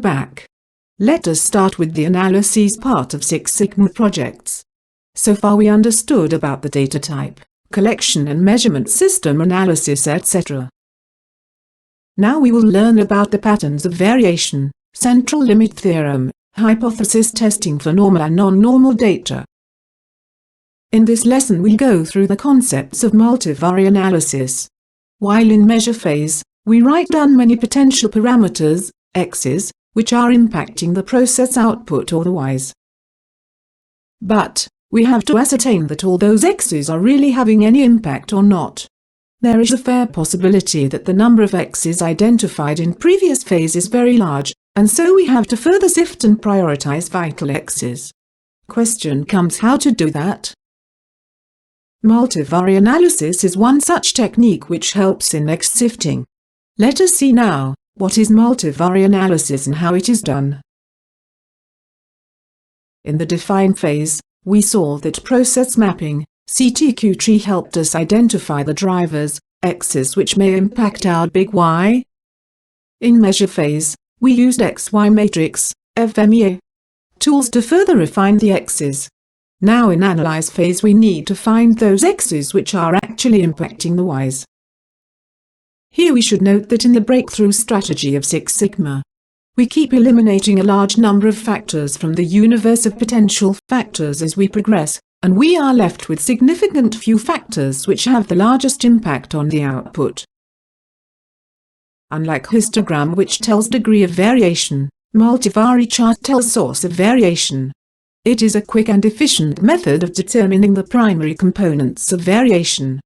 back. Let us start with the analyses part of Six Sigma projects. So far we understood about the data type, collection and measurement system analysis, etc. Now we will learn about the patterns of variation, central limit theorem, hypothesis testing for normal and non-normal data. In this lesson we'll go through the concepts of multivariate analysis. While in measure phase, we write down many potential parameters, x's, which are impacting the process output or the y's. But we have to ascertain that all those x's are really having any impact or not. There is a fair possibility that the number of x's identified in previous phase is very large, and so we have to further sift and prioritize vital x's. Question comes, how to do that? Multi-vari analysis is one such technique which helps in X sifting. Let us see now what is multi-vari analysis and how it is done. In the define phase, we saw that process mapping, CTQ tree, helped us identify the drivers, x's, which may impact our big Y. In measure phase, we used XY matrix, FMEA, tools to further refine the x's. Now in analyze phase we need to find those x's which are actually impacting the y's. Here we should note that in the breakthrough strategy of Six Sigma, we keep eliminating a large number of factors from the universe of potential factors as we progress, and we are left with significant few factors which have the largest impact on the output. Unlike histogram, which tells degree of variation, multi-vari chart tells source of variation. It is a quick and efficient method of determining the primary components of variation.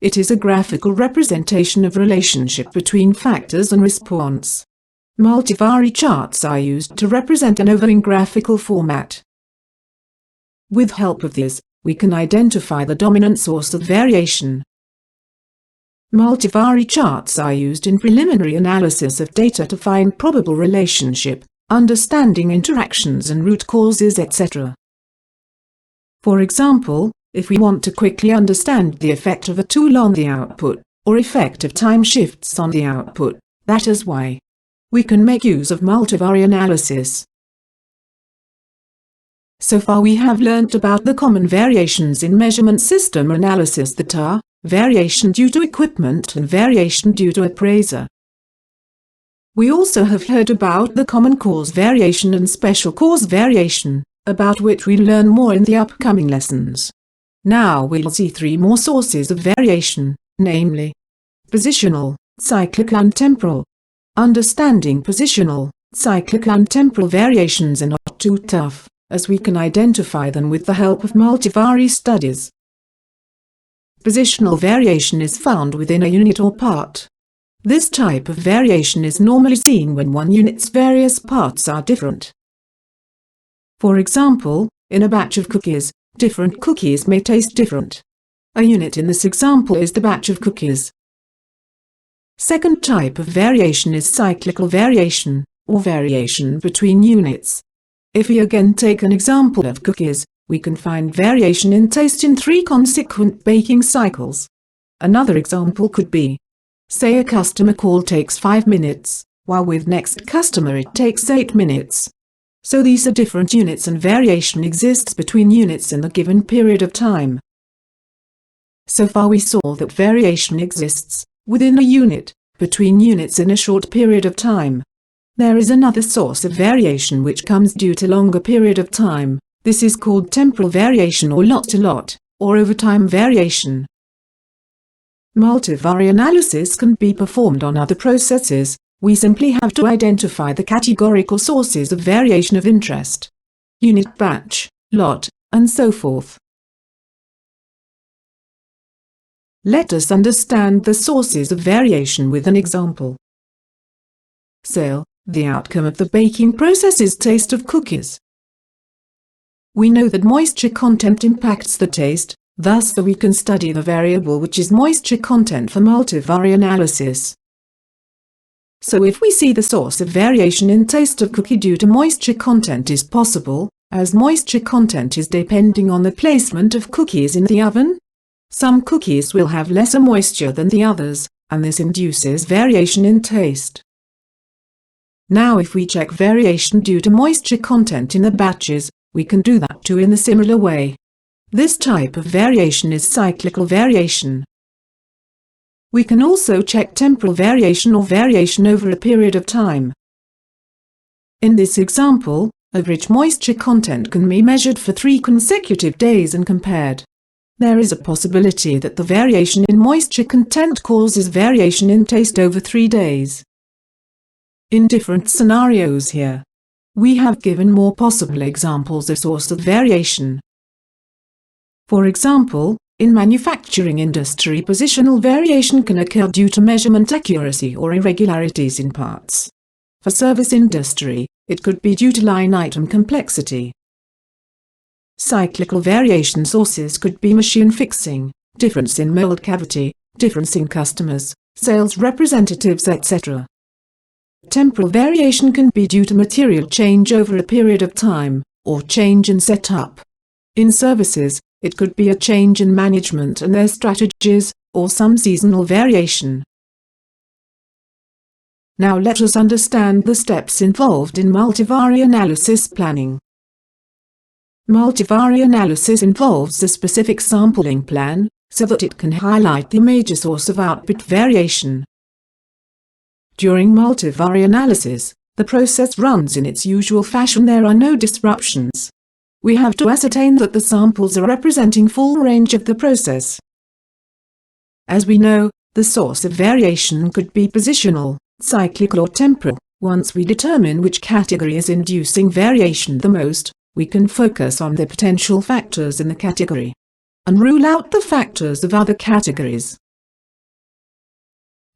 It is a graphical representation of relationship between factors and response. Multi-vari charts are used to represent ANOVA in graphical format. With help of these, we can identify the dominant source of variation. Multi-vari charts are used in preliminary analysis of data to find probable relationship, understanding interactions and root causes, etc. For example, if we want to quickly understand the effect of a tool on the output, or effect of time shifts on the output, that is why we can make use of multi-vari analysis. So far we have learnt about the common variations in measurement system analysis that are variation due to equipment and variation due to appraiser. We also have heard about the common cause variation and special cause variation, about which we'll learn more in the upcoming lessons. Now we'll see three more sources of variation, namely positional, cyclical and temporal. Understanding positional, cyclical and temporal variations are not too tough, as we can identify them with the help of multi-vari studies. Positional variation is found within a unit or part. This type of variation is normally seen when one unit's various parts are different. For example, in a batch of cookies, different cookies may taste different. A unit in this example is the batch of cookies. Second type of variation is cyclical variation, or variation between units. If we again take an example of cookies, we can find variation in taste in 3 consequent baking cycles. Another example could be, say a customer call takes 5 minutes, while with next customer it takes 8 minutes. So these are different units and variation exists between units in the given period of time. So far we saw that variation exists within a unit, between units in a short period of time. There is another source of variation which comes due to longer period of time. This is called temporal variation or lot-to-lot, or over-time variation. Multi-vari analysis can be performed on other processes. We simply have to identify the categorical sources of variation of interest. Unit, batch, lot, and so forth. Let us understand the sources of variation with an example. Sale, the outcome of the baking process is taste of cookies. We know that moisture content impacts the taste, thus we can study the variable which is moisture content for multi-vari analysis. So if we see the source of variation in taste of cookie due to moisture content is possible, as moisture content is depending on the placement of cookies in the oven. Some cookies will have lesser moisture than the others, and this induces variation in taste. Now if we check variation due to moisture content in the batches, we can do that too in a similar way. This type of variation is cyclical variation. We can also check temporal variation or variation over a period of time. In this example, average moisture content can be measured for 3 consecutive days and compared. There is a possibility that the variation in moisture content causes variation in taste over 3 days. In different scenarios here, we have given more possible examples of source of variation. For example, in manufacturing industry, positional variation can occur due to measurement accuracy or irregularities in parts. For service industry, it could be due to line item complexity. Cyclical variation sources could be machine fixing, difference in mold cavity, difference in customers, sales representatives, etc. Temporal variation can be due to material change over a period of time, or change in setup. In services, it could be a change in management and their strategies, or some seasonal variation. Now let us understand the steps involved in multivari analysis planning. Multivari analysis involves a specific sampling plan, so that it can highlight the major source of output variation. During multivari analysis, the process runs in its usual fashion. There are no disruptions. We have to ascertain that the samples are representing full range of the process. As we know, the source of variation could be positional, cyclical or temporal. Once we determine which category is inducing variation the most, we can focus on the potential factors in the category and rule out the factors of other categories.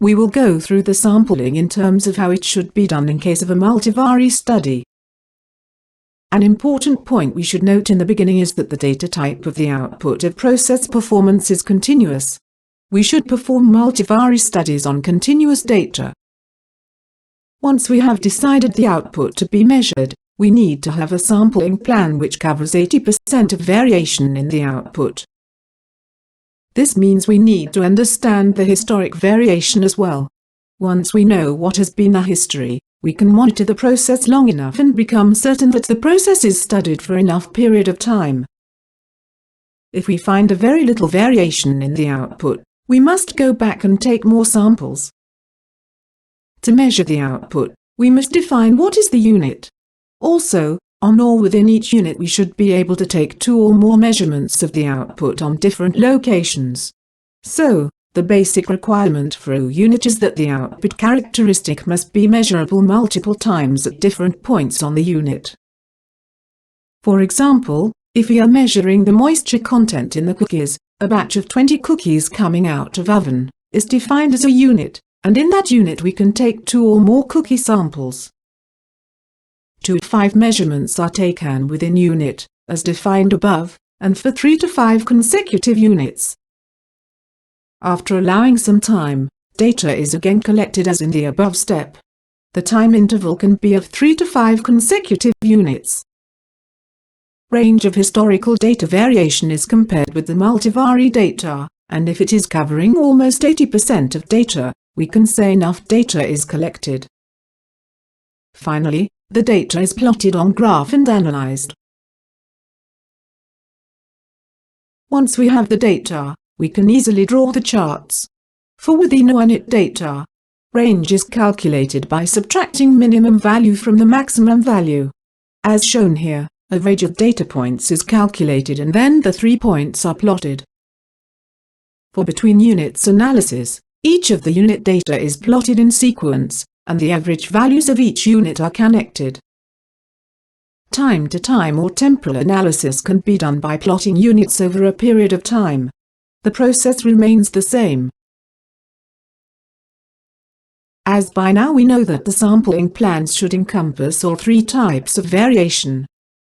We will go through the sampling in terms of how it should be done in case of a multivari study. An important point we should note in the beginning is that the data type of the output of process performance is continuous. We should perform multivari studies on continuous data. Once we have decided the output to be measured, we need to have a sampling plan which covers 80% of variation in the output. This means we need to understand the historic variation as well. Once we know what has been the history, we can monitor the process long enough and become certain that the process is studied for enough period of time. If we find a very little variation in the output, we must go back and take more samples. To measure the output, we must define what is the unit. Also, on or within each unit we should be able to take 2 or more measurements of the output on different locations. So, the basic requirement for a unit is that the output characteristic must be measurable multiple times at different points on the unit. For example, if we are measuring the moisture content in the cookies, a batch of 20 cookies coming out of oven is defined as a unit, and in that unit we can take 2 or more cookie samples. 2 to 5 measurements are taken within unit, as defined above, and for 3 to 5 consecutive units. After allowing some time, data is again collected as in the above step. The time interval can be of 3 to 5 consecutive units. Range of historical data variation is compared with the multivari data, and if it is covering almost 80% of data, we can say enough data is collected. Finally, the data is plotted on graph and analyzed. Once we have the data, we can easily draw the charts. For within one unit data, range is calculated by subtracting minimum value from the maximum value. As shown here, average of data points is calculated and then the 3 points are plotted. For between units analysis, each of the unit data is plotted in sequence, and the average values of each unit are connected. Time-to-time or temporal analysis can be done by plotting units over a period of time. The process remains the same. As by now we know that the sampling plans should encompass all 3 types of variation: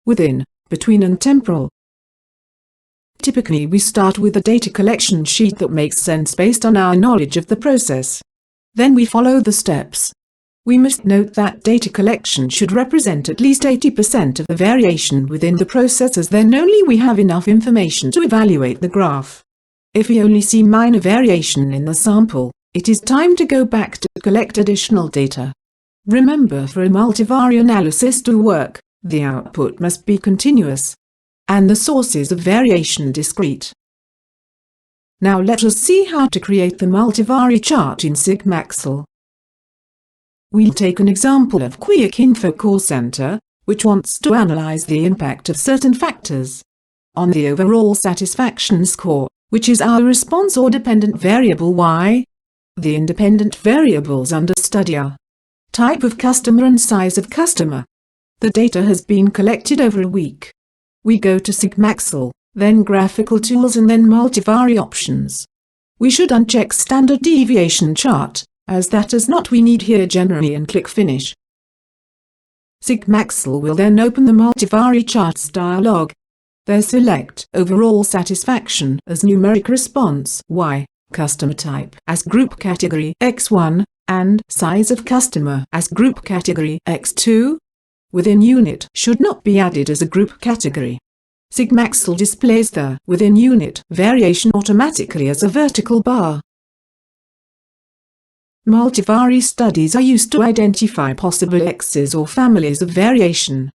within, between and temporal. Typically we start with a data collection sheet that makes sense based on our knowledge of the process. Then we follow the steps. We must note that data collection should represent at least 80% of the variation within the process, as then only we have enough information to evaluate the graph. If we only see minor variation in the sample, it is time to go back to collect additional data. Remember, for a multivariate analysis to work, the output must be continuous, and the sources of variation discrete. Now let us see how to create the multi-vari chart in Sigma-Excel. We'll take an example of Quick Info Call Center, which wants to analyze the impact of certain factors on the overall satisfaction score, which is our response or dependent variable Y. The independent variables under study are type of customer and size of customer. The data has been collected over a week. We go to Sigma-Excel, then Graphical Tools and then Multi-vari Options. We should uncheck Standard Deviation Chart, as that is not we need here generally, and click Finish. Sigma-Excel will then open the Multi-vari Charts dialog. There select Overall Satisfaction as Numeric Response Y, Customer Type as Group Category X1, and Size of Customer as Group Category X2. Within Unit should not be added as a group category. Sigma-Excel displays the Within Unit variation automatically as a vertical bar. Multi-vari studies are used to identify possible X's or families of variation.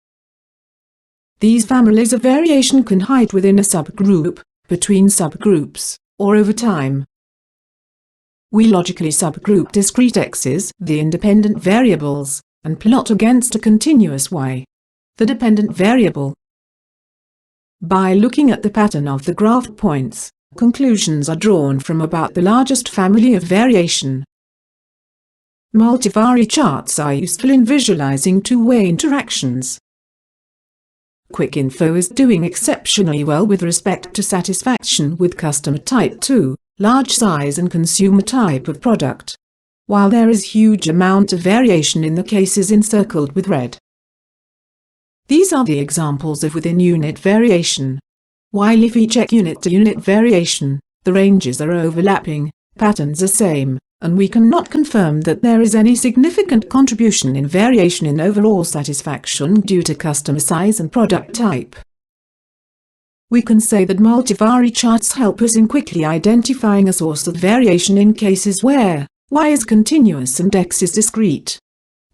These families of variation can hide within a subgroup, between subgroups, or over time. We logically subgroup discrete X's, the independent variables, and plot against a continuous Y, the dependent variable. By looking at the pattern of the graph points, conclusions are drawn from about the largest family of variation. Multi-vari charts are useful in visualizing two-way interactions. Quick Info is doing exceptionally well with respect to satisfaction with customer type 2, large size and consumer type of product, while there is huge amount of variation in the cases encircled with red. These are the examples of within-unit variation. While if we check unit-to-unit variation, the ranges are overlapping, patterns are same, and we cannot confirm that there is any significant contribution in variation in overall satisfaction due to customer size and product type. We can say that multi-vari charts help us in quickly identifying a source of variation in cases where Y is continuous and X is discrete,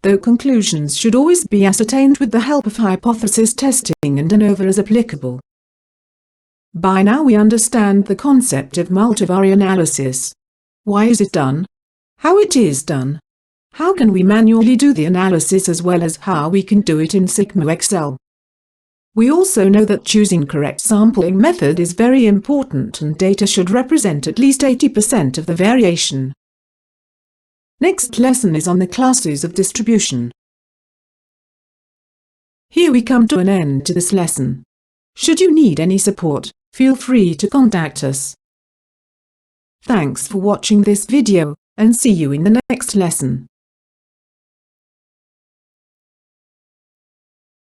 though conclusions should always be ascertained with the help of hypothesis testing and ANOVA as applicable. By now we understand the concept of multi-vari analysis. Why is it done? How it is done? How can we manually do the analysis as well as how we can do it in Sigma-Excel? We also know that choosing correct sampling method is very important and data should represent at least 80% of the variation. Next lesson is on the classes of distribution. Here we come to an end to this lesson. Should you need any support, feel free to contact us. Thanks for watching this video, and see you in the next lesson.